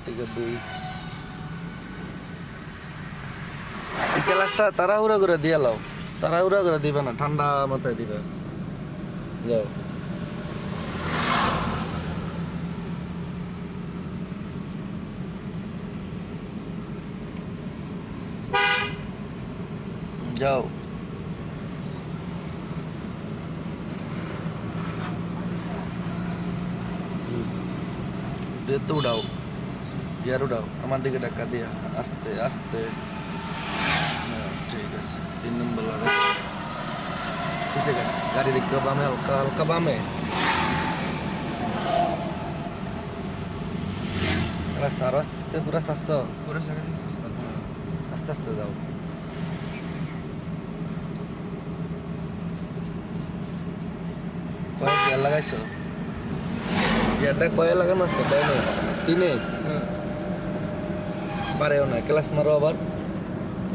থেকে 2 এই ক্লাসটা তাড়াহুড়া করে দিয়ে লাও, তাড়াহুড়া করে দিবে না, ঠান্ডা মাথায় দিবে। যাও যাও দিয়ে তো উড়াও, ইয়ার উড়াও, আমার দিকে টাকা দিয়া আস্তে আস্তে। ঠিক আছে, 3 নম্বর লাগা। ঠিক আছে, গাড়ি দেখতে বামে, হালকা হালকা বামে। সারো আস্তে, পুরা 700 পুরো জায়গা দিছিস আস্তে আস্তে যাও। কয় গিয়ার লাগাইছো? গিয়ারটা কয়ে লাগানো আছে? 3-এ পারেও না, ক্লাস মারো আবার।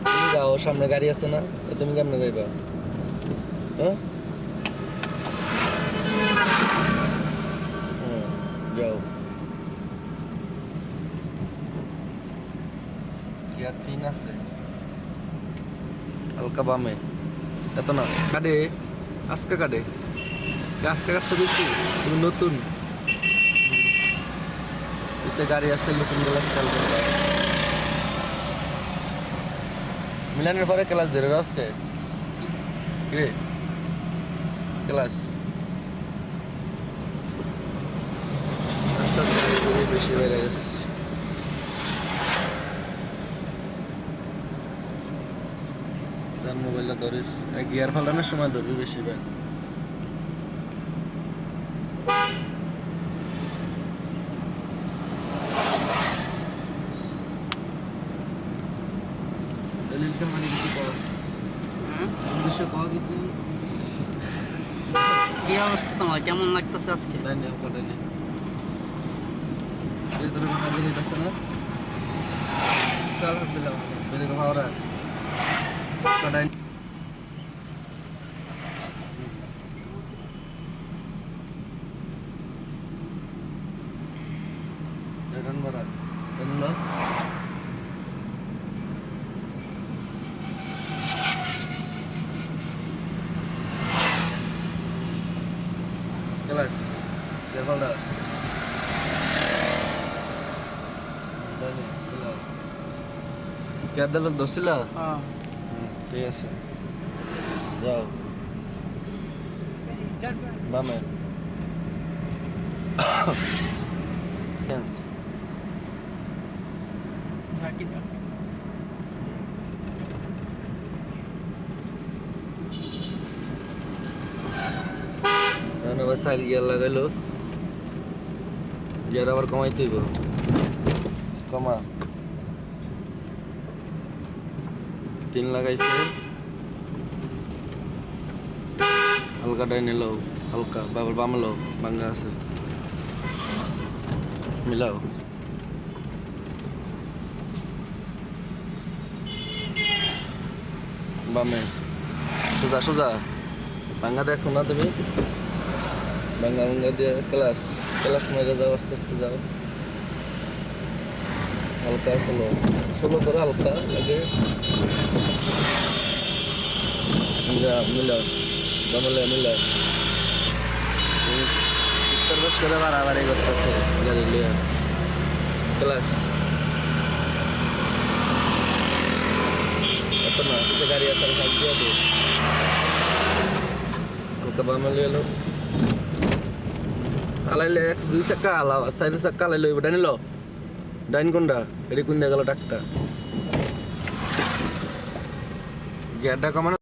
তুমি যাও, সামনে গাড়ি আছে না, তুমি কেমনে যাইবা? হ্যাঁ যাও। গিয়ার 3 আছে, হালকা বামে, এত না কাটে, আজকে কাটে, আজকে কাটতে বেশি। তুমি নতুন গাড়ি আছে, নতুন ক্লাস খেয়াল করবা। মিলানের পরে ক্লাস ধরে আজকে রে ক্লাস আস্তে আস্তে বেশি বেড়ে গেছে। মোবাইলটা ধরিস, গিয়ার ফালানোর সময় ধরবি বেশি ব্যাগ। দলিলটা মানে কিছু কর, উদ্দেশ্য কওয়া কিছু। কি অবস্থা তোমার, কেমন লাগতেছে আজকে? নাই না কটাই নেই, এই তোর কথা দিলে যাচ্ছে না। আলহামদুলিল্লাহ বেরে কথা ওরা কটাই রিটার্ন করা এগুলো ক্লাস লেভেলটা কে দিল দোসিলা। হ্যাঁ ঠিক আছে, যাও বামে। ঝাঁকি দাও। আবার সাইড গিয়ার লাগাইলো, গিয়ার আবার কমাইতে হইব, কমা। 3 লাগাইছে, হালকা ডাইনে লো, হালকা বাবার বামে লো, ভাঙ্গা আছে, মিলাও। বামে সোজা সোজা, ভাঙ্গা দেখো না তুমি, ভাঙ্গা ভাঙ্গা দিয়ে ক্লাস ক্লাস মেরে যাও, আস্তে আস্তে যাও, হালকা স্লো স্লো করো, হালকা লাগে। মিলাও বামলে মিলাও, উত্তর বস করে বাড়াবাড়ি করতেছে গাড়ি লিয়া। ক্লাস এত না, কিছু গাড়ি আছে সাইড দিয়ে দে, হালকা বামলে এলো। আলাইলে 1-2 চাকা আলাও, 4 চাকা আলাইলো, এবার ডাইনিল ডাইন কোনটা, এটি কোন দিয়ে গেল ডাকটা। গিয়ারটা কমানো